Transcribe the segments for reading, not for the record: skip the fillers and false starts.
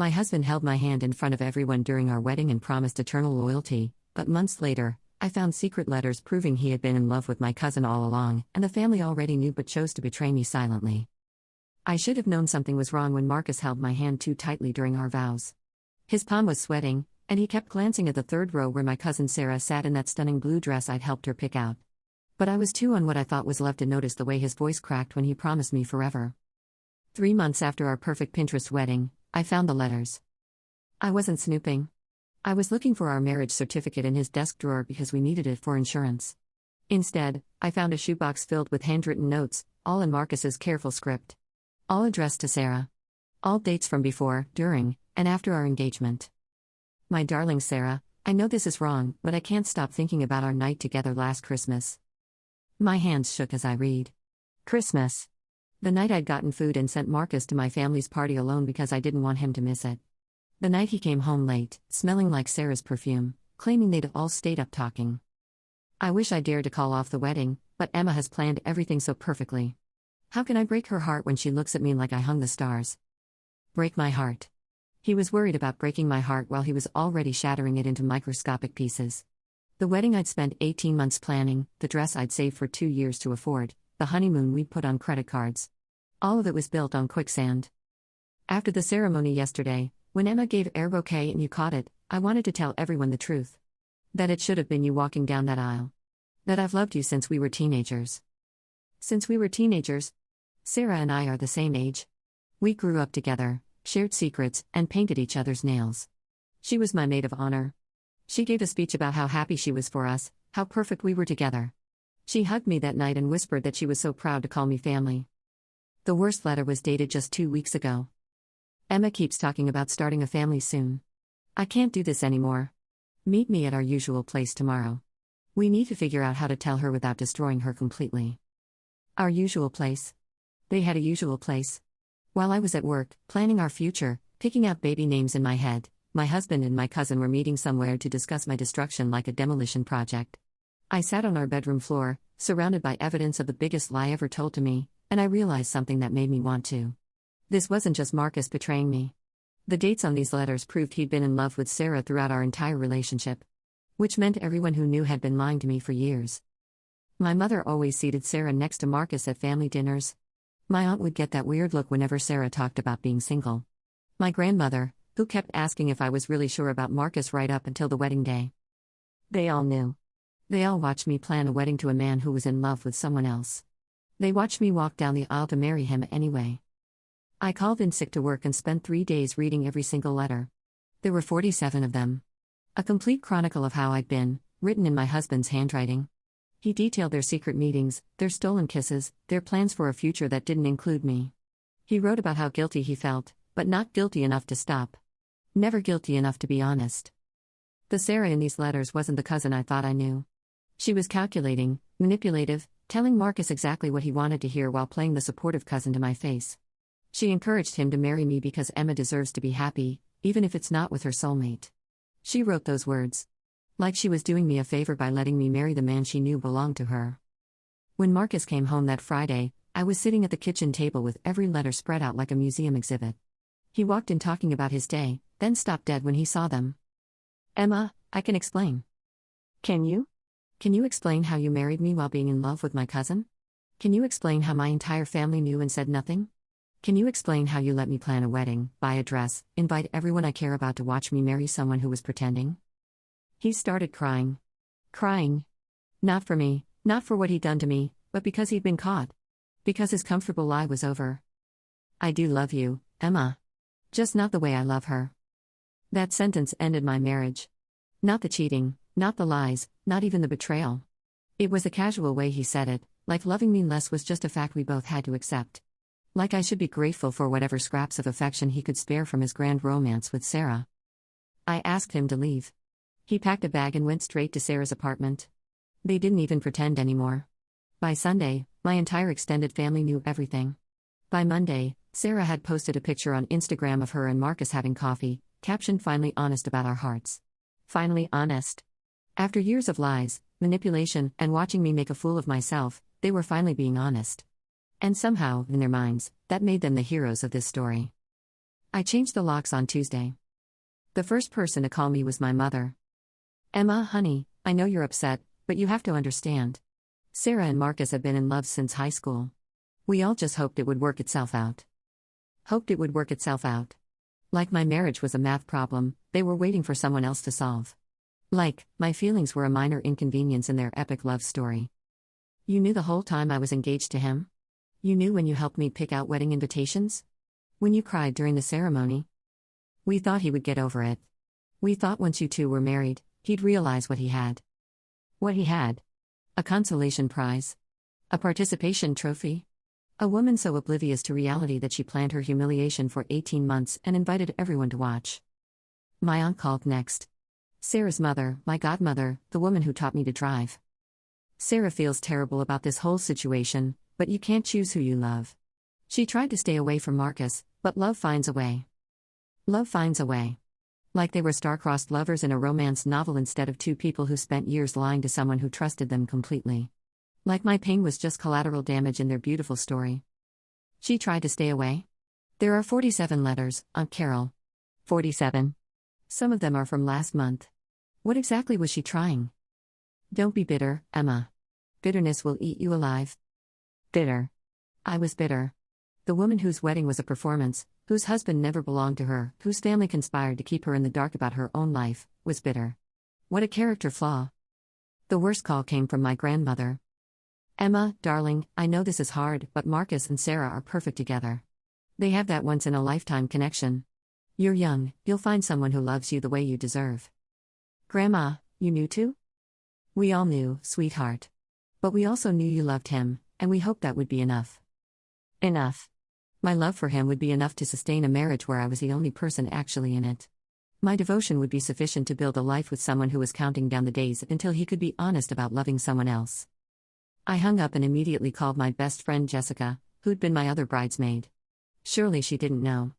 My husband held my hand in front of everyone during our wedding and promised eternal loyalty, but months later, I found secret letters proving he had been in love with my cousin all along, and the family already knew but chose to betray me silently. I should have known something was wrong when Marcus held my hand too tightly during our vows. His palm was sweating, and he kept glancing at the third row where my cousin Sarah sat in that stunning blue dress I'd helped her pick out. But I was too on what I thought was love to notice the way his voice cracked when he promised me forever. 3 months after our perfect Pinterest wedding, I found the letters. I wasn't snooping. I was looking for our marriage certificate in his desk drawer because we needed it for insurance. Instead, I found a shoebox filled with handwritten notes, all in Marcus's careful script. All addressed to Sarah. All dates from before, during, and after our engagement. My darling Sarah, I know this is wrong, but I can't stop thinking about our night together last Christmas. My hands shook as I read. Christmas. The night I'd gotten food and sent Marcus to my family's party alone because I didn't want him to miss it. The night he came home late, smelling like Sarah's perfume, claiming they'd all stayed up talking. I wish I dared to call off the wedding, but Emma has planned everything so perfectly. How can I break her heart when she looks at me like I hung the stars? Break my heart. He was worried about breaking my heart while he was already shattering it into microscopic pieces. The wedding I'd spent 18 months planning, the dress I'd saved for 2 years to afford, the honeymoon we'd put on credit cards. All of it was built on quicksand. After the ceremony yesterday, when Emma gave air bouquet and you caught it, I wanted to tell everyone the truth. That it should have been you walking down that aisle. That I've loved you since we were teenagers. Since we were teenagers? Sarah and I are the same age. We grew up together, shared secrets, and painted each other's nails. She was my maid of honor. She gave a speech about how happy she was for us, how perfect we were together. She hugged me that night and whispered that she was so proud to call me family. The worst letter was dated just 2 weeks ago. Emma keeps talking about starting a family soon. I can't do this anymore. Meet me at our usual place tomorrow. We need to figure out how to tell her without destroying her completely. Our usual place. They had a usual place. While I was at work, planning our future, picking out baby names in my head, my husband and my cousin were meeting somewhere to discuss my destruction like a demolition project. I sat on our bedroom floor, surrounded by evidence of the biggest lie ever told to me, and I realized something that made me want to. This wasn't just Marcus betraying me. The dates on these letters proved he'd been in love with Sarah throughout our entire relationship. Which meant everyone who knew had been lying to me for years. My mother always seated Sarah next to Marcus at family dinners. My aunt would get that weird look whenever Sarah talked about being single. My grandmother, who kept asking if I was really sure about Marcus right up until the wedding day. They all knew. They all watched me plan a wedding to a man who was in love with someone else. They watched me walk down the aisle to marry him anyway. I called in sick to work and spent 3 days reading every single letter. There were 47 of them. A complete chronicle of how I'd been, written in my husband's handwriting. He detailed their secret meetings, their stolen kisses, their plans for a future that didn't include me. He wrote about how guilty he felt, but not guilty enough to stop. Never guilty enough to be honest. The Sarah in these letters wasn't the cousin I thought I knew. She was calculating, manipulative, telling Marcus exactly what he wanted to hear while playing the supportive cousin to my face. She encouraged him to marry me because Emma deserves to be happy, even if it's not with her soulmate. She wrote those words. Like she was doing me a favor by letting me marry the man she knew belonged to her. When Marcus came home that Friday, I was sitting at the kitchen table with every letter spread out like a museum exhibit. He walked in talking about his day, then stopped dead when he saw them. Emma, I can explain. Can you? Can you explain how you married me while being in love with my cousin? Can you explain how my entire family knew and said nothing? Can you explain how you let me plan a wedding, buy a dress, invite everyone I care about to watch me marry someone who was pretending? He started crying. Crying. Not for me, not for what he'd done to me, but because he'd been caught. Because his comfortable lie was over. I do love you, Emma. Just not the way I love her. That sentence ended my marriage. Not the cheating, not the lies, not even the betrayal. It was the casual way he said it, like loving me less was just a fact we both had to accept. Like I should be grateful for whatever scraps of affection he could spare from his grand romance with Sarah. I asked him to leave. He packed a bag and went straight to Sarah's apartment. They didn't even pretend anymore. By Sunday, my entire extended family knew everything. By Monday, Sarah had posted a picture on Instagram of her and Marcus having coffee, captioned "Finally honest about our hearts." Finally honest. After years of lies, manipulation, and watching me make a fool of myself, they were finally being honest. And somehow, in their minds, that made them the heroes of this story. I changed the locks on Tuesday. The first person to call me was my mother. Emma, honey, I know you're upset, but you have to understand. Sarah and Marcus have been in love since high school. We all just hoped it would work itself out. Hoped it would work itself out. Like my marriage was a math problem, they were waiting for someone else to solve. Like, my feelings were a minor inconvenience in their epic love story. You knew the whole time I was engaged to him? You knew when you helped me pick out wedding invitations? When you cried during the ceremony? We thought he would get over it. We thought once you two were married, he'd realize what he had. What he had? A consolation prize? A participation trophy? A woman so oblivious to reality that she planned her humiliation for 18 months and invited everyone to watch. My aunt called next. Sarah's mother, my godmother, the woman who taught me to drive. Sarah feels terrible about this whole situation, but you can't choose who you love. She tried to stay away from Marcus, but love finds a way. Love finds a way. Like they were star-crossed lovers in a romance novel instead of two people who spent years lying to someone who trusted them completely. Like my pain was just collateral damage in their beautiful story. She tried to stay away. There are 47 letters, Aunt Carol. 47. Some of them are from last month. What exactly was she trying? Don't be bitter, Emma. Bitterness will eat you alive. Bitter. I was bitter. The woman whose wedding was a performance, whose husband never belonged to her, whose family conspired to keep her in the dark about her own life, was bitter. What a character flaw. The worst call came from my grandmother. Emma, darling, I know this is hard, but Marcus and Sarah are perfect together. They have that once-in-a-lifetime connection. You're young, you'll find someone who loves you the way you deserve. Grandma, you knew too? We all knew, sweetheart. But we also knew you loved him, and we hoped that would be enough. Enough. My love for him would be enough to sustain a marriage where I was the only person actually in it. My devotion would be sufficient to build a life with someone who was counting down the days until he could be honest about loving someone else. I hung up and immediately called my best friend Jessica, who'd been my other bridesmaid. Surely she didn't know.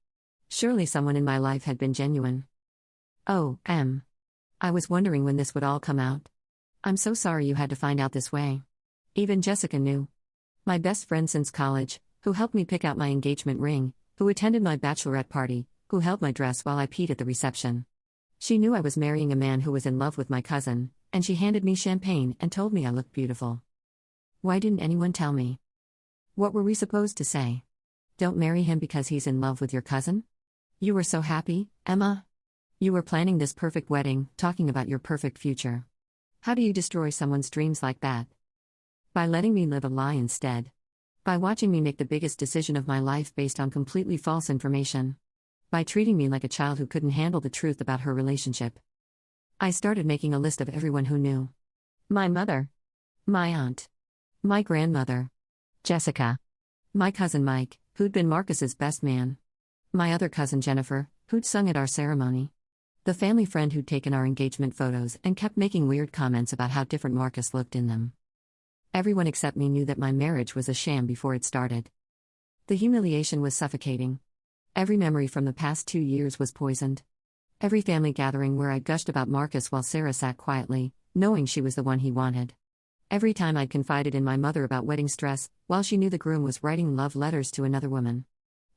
Surely someone in my life had been genuine. Oh, I was wondering when this would all come out. I'm so sorry you had to find out this way. Even Jessica knew. My best friend since college, who helped me pick out my engagement ring, who attended my bachelorette party, who held my dress while I peed at the reception. She knew I was marrying a man who was in love with my cousin, and she handed me champagne and told me I looked beautiful. Why didn't anyone tell me? What were we supposed to say? Don't marry him because he's in love with your cousin? You were so happy, Emma? You were planning this perfect wedding, talking about your perfect future. How do you destroy someone's dreams like that? By letting me live a lie instead. By watching me make the biggest decision of my life based on completely false information. By treating me like a child who couldn't handle the truth about her relationship. I started making a list of everyone who knew. My mother. My aunt. My grandmother. Jessica. My cousin Mike, who'd been Marcus's best man. My other cousin Jennifer, who'd sung at our ceremony. The family friend who'd taken our engagement photos and kept making weird comments about how different Marcus looked in them. Everyone except me knew that my marriage was a sham before it started. The humiliation was suffocating. Every memory from the past 2 years was poisoned. Every family gathering where I gushed about Marcus while Sarah sat quietly, knowing she was the one he wanted. Every time I'd confided in my mother about wedding stress, while she knew the groom was writing love letters to another woman.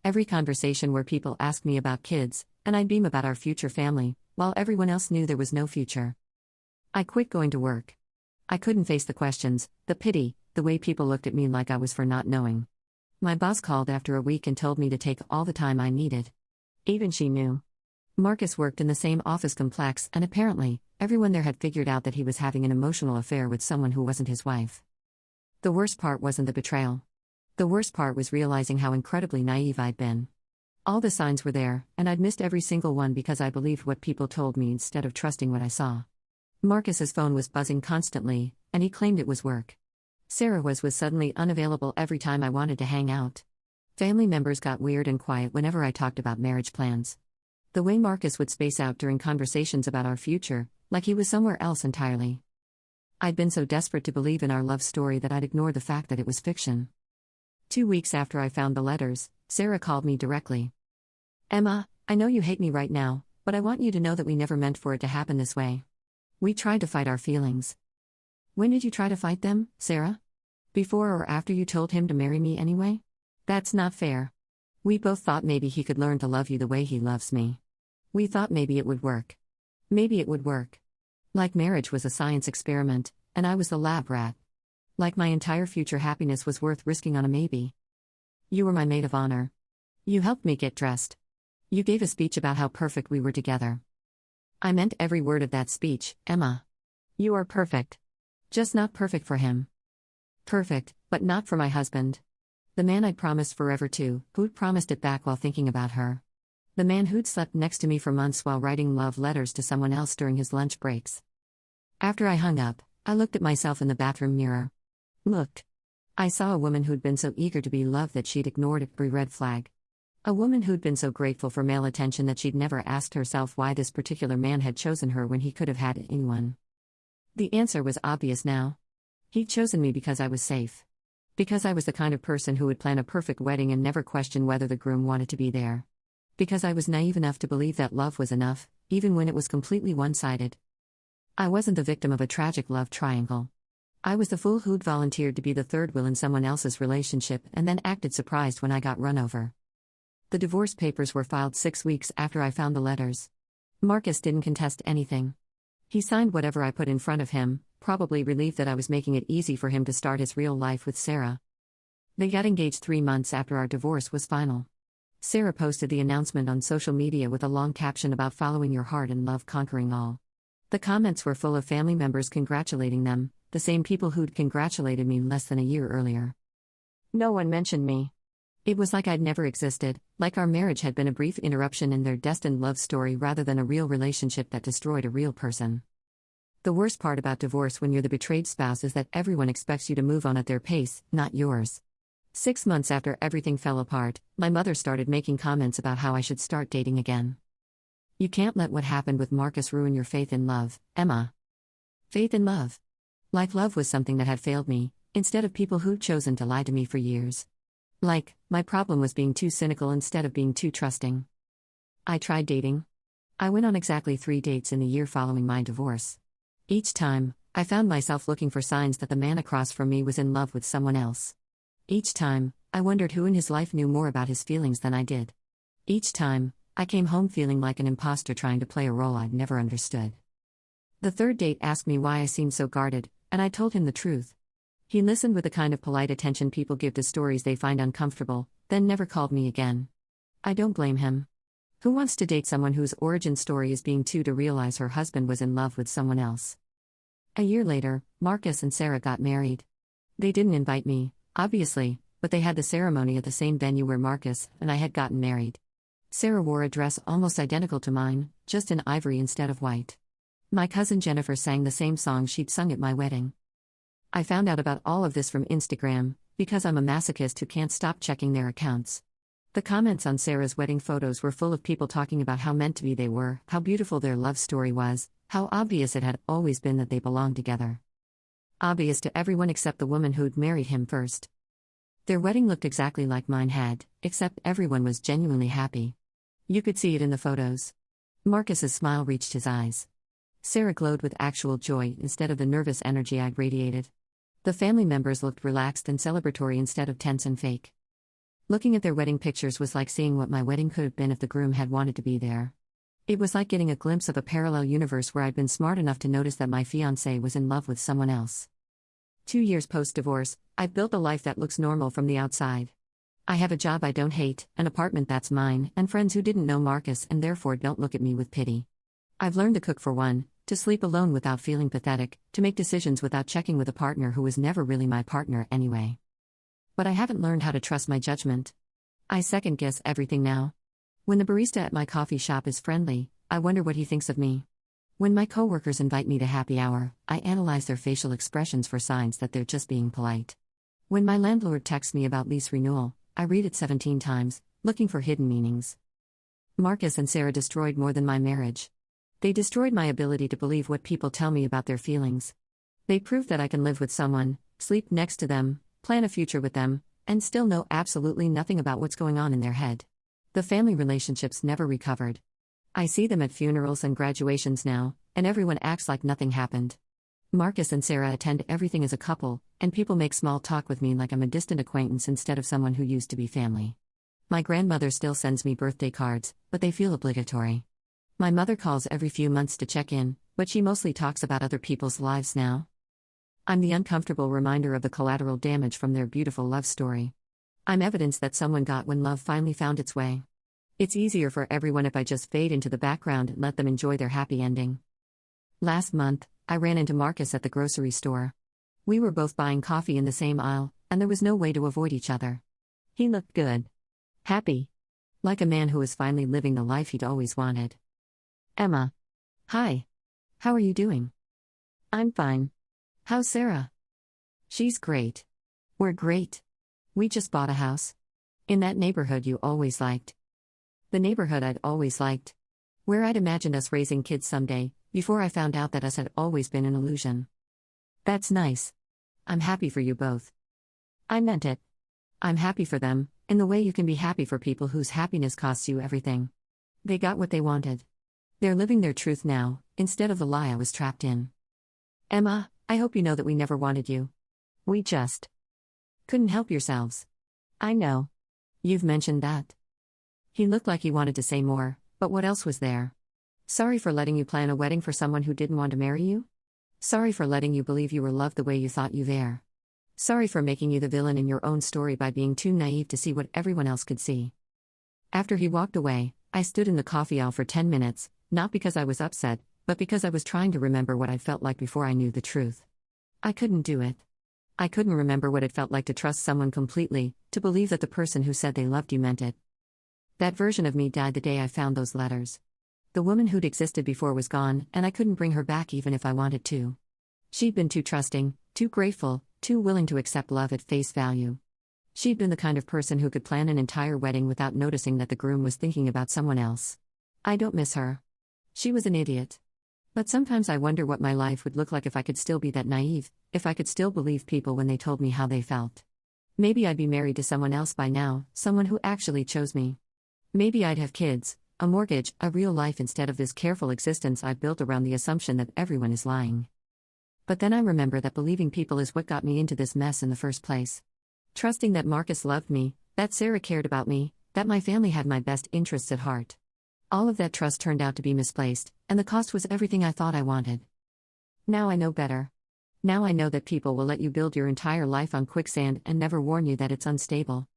Every conversation where people asked me about kids, and I'd beam about our future family, while everyone else knew there was no future. I quit going to work. I couldn't face the questions, the pity, the way people looked at me like I was for not knowing. My boss called after a week and told me to take all the time I needed. Even she knew. Marcus worked in the same office complex, and apparently, everyone there had figured out that he was having an emotional affair with someone who wasn't his wife. The worst part wasn't the betrayal. The worst part was realizing how incredibly naive I'd been. All the signs were there, and I'd missed every single one because I believed what people told me instead of trusting what I saw. Marcus's phone was buzzing constantly, and he claimed it was work. Sarah was suddenly unavailable every time I wanted to hang out. Family members got weird and quiet whenever I talked about marriage plans. The way Marcus would space out during conversations about our future, like he was somewhere else entirely. I'd been so desperate to believe in our love story that I'd ignore the fact that it was fiction. 2 weeks after I found the letters, Sarah called me directly. Emma, I know you hate me right now, but I want you to know that we never meant for it to happen this way. We tried to fight our feelings. When did you try to fight them, Sarah? Before or after you told him to marry me anyway? That's not fair. We both thought maybe he could learn to love you the way he loves me. We thought maybe it would work. Maybe it would work. Like marriage was a science experiment, and I was the lab rat. Like my entire future happiness was worth risking on a maybe. You were my maid of honor. You helped me get dressed. You gave a speech about how perfect we were together. I meant every word of that speech, Emma. You are perfect. Just not perfect for him. Perfect, but not for my husband. The man I'd promised forever to, who'd promised it back while thinking about her. The man who'd slept next to me for months while writing love letters to someone else during his lunch breaks. After I hung up, I looked at myself in the bathroom mirror. Looked. I saw a woman who'd been so eager to be loved that she'd ignored every red flag. A woman who'd been so grateful for male attention that she'd never asked herself why this particular man had chosen her when he could have had anyone. The answer was obvious now. He'd chosen me because I was safe. Because I was the kind of person who would plan a perfect wedding and never question whether the groom wanted to be there. Because I was naive enough to believe that love was enough, even when it was completely one-sided. I wasn't the victim of a tragic love triangle. I was the fool who'd volunteered to be the third wheel in someone else's relationship and then acted surprised when I got run over. The divorce papers were filed 6 weeks after I found the letters. Marcus didn't contest anything. He signed whatever I put in front of him, probably relieved that I was making it easy for him to start his real life with Sarah. They got engaged 3 months after our divorce was final. Sarah posted the announcement on social media with a long caption about following your heart and love conquering all. The comments were full of family members congratulating them, the same people who'd congratulated me less than a year earlier. No one mentioned me. It was like I'd never existed, like our marriage had been a brief interruption in their destined love story rather than a real relationship that destroyed a real person. The worst part about divorce when you're the betrayed spouse is that everyone expects you to move on at their pace, not yours. 6 months after everything fell apart, my mother started making comments about how I should start dating again. You can't let what happened with Marcus ruin your faith in love, Emma. Faith in love. Like love was something that had failed me, instead of people who'd chosen to lie to me for years. Like, my problem was being too cynical instead of being too trusting. I tried dating. I went on exactly 3 dates in the year following my divorce. Each time, I found myself looking for signs that the man across from me was in love with someone else. Each time, I wondered who in his life knew more about his feelings than I did. Each time, I came home feeling like an imposter trying to play a role I'd never understood. The 3rd date asked me why I seemed so guarded, and I told him the truth. He listened with the kind of polite attention people give to stories they find uncomfortable, then never called me again. I don't blame him. Who wants to date someone whose origin story is being too to realize her husband was in love with someone else? A year later, Marcus and Sarah got married. They didn't invite me, obviously, but they had the ceremony at the same venue where Marcus and I had gotten married. Sarah wore a dress almost identical to mine, just in ivory instead of white. My cousin Jennifer sang the same song she'd sung at my wedding. I found out about all of this from Instagram, because I'm a masochist who can't stop checking their accounts. The comments on Sarah's wedding photos were full of people talking about how meant to be they were, how beautiful their love story was, how obvious it had always been that they belonged together. Obvious to everyone except the woman who'd married him first. Their wedding looked exactly like mine had, except everyone was genuinely happy. You could see it in the photos. Marcus's smile reached his eyes. Sarah glowed with actual joy instead of the nervous energy I'd radiated. The family members looked relaxed and celebratory instead of tense and fake. Looking at their wedding pictures was like seeing what my wedding could have been if the groom had wanted to be there. It was like getting a glimpse of a parallel universe where I'd been smart enough to notice that my fiancé was in love with someone else. 2 years post-divorce, I've built a life that looks normal from the outside. I have a job I don't hate, an apartment that's mine, and friends who didn't know Marcus and therefore don't look at me with pity. I've learned to cook for one, to sleep alone without feeling pathetic, to make decisions without checking with a partner who was never really my partner anyway. But I haven't learned how to trust my judgment. I second-guess everything now. When the barista at my coffee shop is friendly, I wonder what he thinks of me. When my coworkers invite me to happy hour, I analyze their facial expressions for signs that they're just being polite. When my landlord texts me about lease renewal, I read it 17 times, looking for hidden meanings. Marcus and Sarah destroyed more than my marriage. They destroyed my ability to believe what people tell me about their feelings. They proved that I can live with someone, sleep next to them, plan a future with them, and still know absolutely nothing about what's going on in their head. The family relationships never recovered. I see them at funerals and graduations now, and everyone acts like nothing happened. Marcus and Sarah attend everything as a couple, and people make small talk with me like I'm a distant acquaintance instead of someone who used to be family. My grandmother still sends me birthday cards, but they feel obligatory. My mother calls every few months to check in, but she mostly talks about other people's lives now. I'm the uncomfortable reminder of the collateral damage from their beautiful love story. I'm evidence that someone got when love finally found its way. It's easier for everyone if I just fade into the background and let them enjoy their happy ending. Last month, I ran into Marcus at the grocery store. We were both buying coffee in the same aisle, and there was no way to avoid each other. He looked good. Happy. Like a man who was finally living the life he'd always wanted. Emma. Hi. How are you doing? I'm fine. How's Sarah? She's great. We're great. We just bought a house. In that neighborhood you always liked. The neighborhood I'd always liked. Where I'd imagined us raising kids someday, before I found out that us had always been an illusion. That's nice. I'm happy for you both. I meant it. I'm happy for them, in the way you can be happy for people whose happiness costs you everything. They got what they wanted. They're living their truth now, instead of the lie I was trapped in. Emma, I hope you know that we never wanted you. We just couldn't help yourselves. I know. You've mentioned that. He looked like he wanted to say more, but what else was there? Sorry for letting you plan a wedding for someone who didn't want to marry you? Sorry for letting you believe you were loved the way you thought you were. Sorry for making you the villain in your own story by being too naive to see what everyone else could see. After he walked away, I stood in the coffee aisle for 10 minutes, not because I was upset, but because I was trying to remember what I felt like before I knew the truth. I couldn't do it. I couldn't remember what it felt like to trust someone completely, to believe that the person who said they loved you meant it. That version of me died the day I found those letters. The woman who'd existed before was gone, and I couldn't bring her back even if I wanted to. She'd been too trusting, too grateful, too willing to accept love at face value. She'd been the kind of person who could plan an entire wedding without noticing that the groom was thinking about someone else. I don't miss her. She was an idiot. But sometimes I wonder what my life would look like if I could still be that naive, if I could still believe people when they told me how they felt. Maybe I'd be married to someone else by now, someone who actually chose me. Maybe I'd have kids, a mortgage, a real life instead of this careful existence I've built around the assumption that everyone is lying. But then I remember that believing people is what got me into this mess in the first place. Trusting that Marcus loved me, that Sarah cared about me, that my family had my best interests at heart. All of that trust turned out to be misplaced, and the cost was everything I thought I wanted. Now I know better. Now I know that people will let you build your entire life on quicksand and never warn you that it's unstable.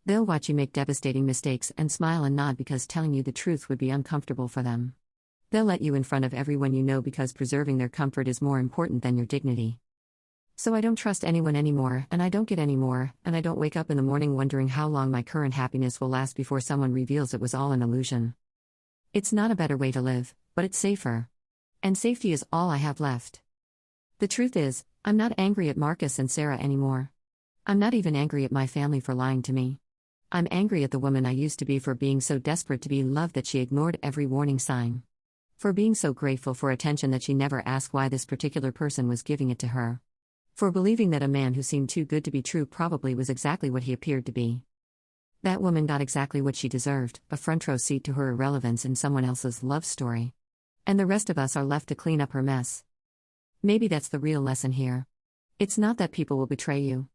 They'll watch you make devastating mistakes and smile and nod because telling you the truth would be uncomfortable for them. They'll let you in front of everyone you know because preserving their comfort is more important than your dignity. So I don't trust anyone anymore, and I don't get any more, and I don't wake up in the morning wondering how long my current happiness will last before someone reveals it was all an illusion. It's not a better way to live, but it's safer. And safety is all I have left. The truth is, I'm not angry at Marcus and Sarah anymore. I'm not even angry at my family for lying to me. I'm angry at the woman I used to be for being so desperate to be loved that she ignored every warning sign. For being so grateful for attention that she never asked why this particular person was giving it to her. For believing that a man who seemed too good to be true probably was exactly what he appeared to be. That woman got exactly what she deserved, a front row seat to her irrelevance in someone else's love story. And the rest of us are left to clean up her mess. Maybe that's the real lesson here. It's not that people will betray you.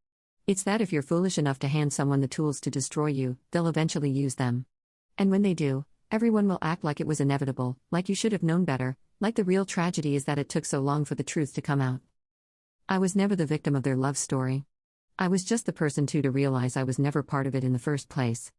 It's that if you're foolish enough to hand someone the tools to destroy you, they'll eventually use them. And when they do, everyone will act like it was inevitable, like you should have known better, like the real tragedy is that it took so long for the truth to come out. I was never the victim of their love story. I was just the person to realize I was never part of it in the first place.